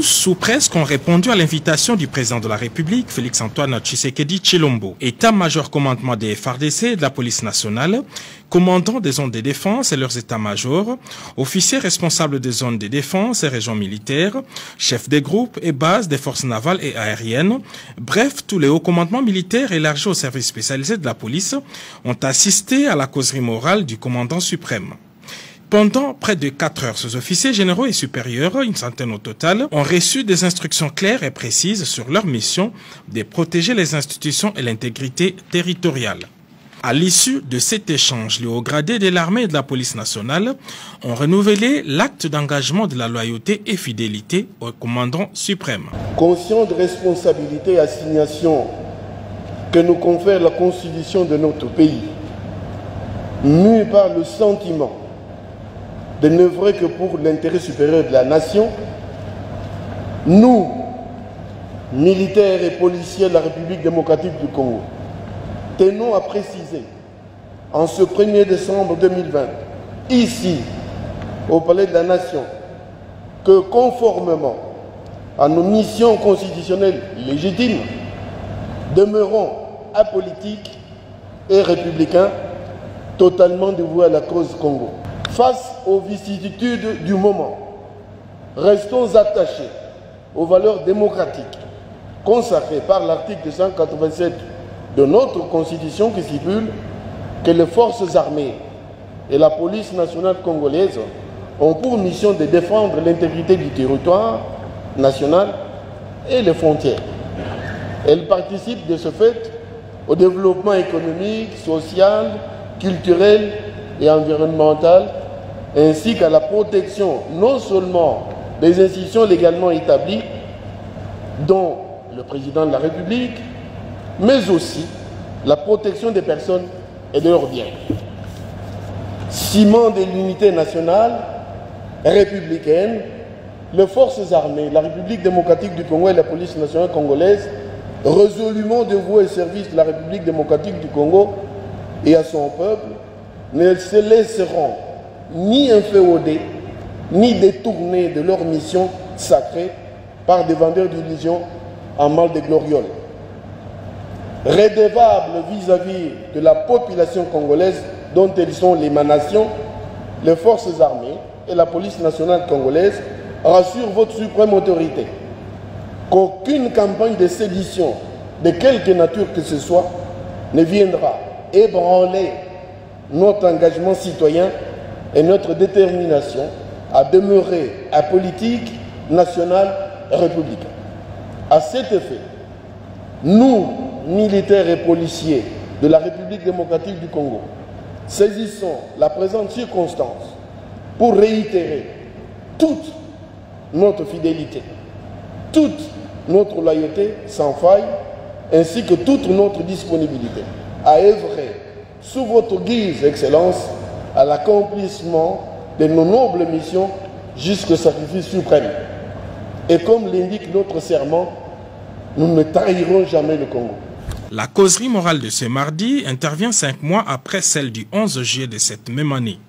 Tous ou presque ont répondu à l'invitation du président de la République, Félix-Antoine Tshisekedi Tshilombo. État-major commandement des FARDC et de la police nationale, commandants des zones de défense et leurs états-majors, officiers responsables des zones de défense et régions militaires, chefs des groupes et bases des forces navales et aériennes, bref, tous les hauts commandements militaires élargis aux services spécialisés de la police ont assisté à la causerie morale du commandant suprême. Pendant près de 4 heures, ces officiers généraux et supérieurs, une centaine au total, ont reçu des instructions claires et précises sur leur mission de protéger les institutions et l'intégrité territoriale. À l'issue de cet échange, les hauts gradés de l'armée et de la police nationale ont renouvelé l'acte d'engagement de la loyauté et fidélité au commandant suprême. Conscient de responsabilités et assignations que nous confère la constitution de notre pays, mû par le sentiment de n'œuvrer que pour l'intérêt supérieur de la nation, nous, militaires et policiers de la République démocratique du Congo, tenons à préciser, en ce 1er décembre 2020, ici, au Palais de la Nation, que conformément à nos missions constitutionnelles légitimes, demeurons apolitiques et républicains, totalement dévoués à la cause Congo. Face aux vicissitudes du moment, restons attachés aux valeurs démocratiques consacrées par l'article 187 de notre Constitution qui stipule que les forces armées et la police nationale congolaise ont pour mission de défendre l'intégrité du territoire national et les frontières. Elles participent de ce fait au développement économique, social, culturel et environnemental, ainsi qu'à la protection non seulement des institutions légalement établies, dont le président de la République, mais aussi la protection des personnes et de leurs biens. Ciment de l'unité nationale républicaine, les forces armées, la République démocratique du Congo et la police nationale congolaise, résolument dévouées au service de la République démocratique du Congo et à son peuple, ne se laisseront ni inféoder, ni détourner de leur mission sacrée par des vendeurs d'illusions en mal de glorioles. Redevables vis-à-vis de la population congolaise dont elles sont l'émanation, les forces armées et la police nationale congolaise rassurent votre suprême autorité qu'aucune campagne de sédition de quelque nature que ce soit ne viendra ébranler notre engagement citoyen et notre détermination à demeurer apolitique, national et républicain. À cet effet, nous, militaires et policiers de la République démocratique du Congo, saisissons la présente circonstance pour réitérer toute notre fidélité, toute notre loyauté sans faille, ainsi que toute notre disponibilité à œuvrer sous votre guise, Excellence, à l'accomplissement de nos nobles missions jusqu'au sacrifice suprême. Et comme l'indique notre serment, nous ne trahirons jamais le Congo. La causerie morale de ce mardi intervient 5 mois après celle du 11 juillet de cette même année.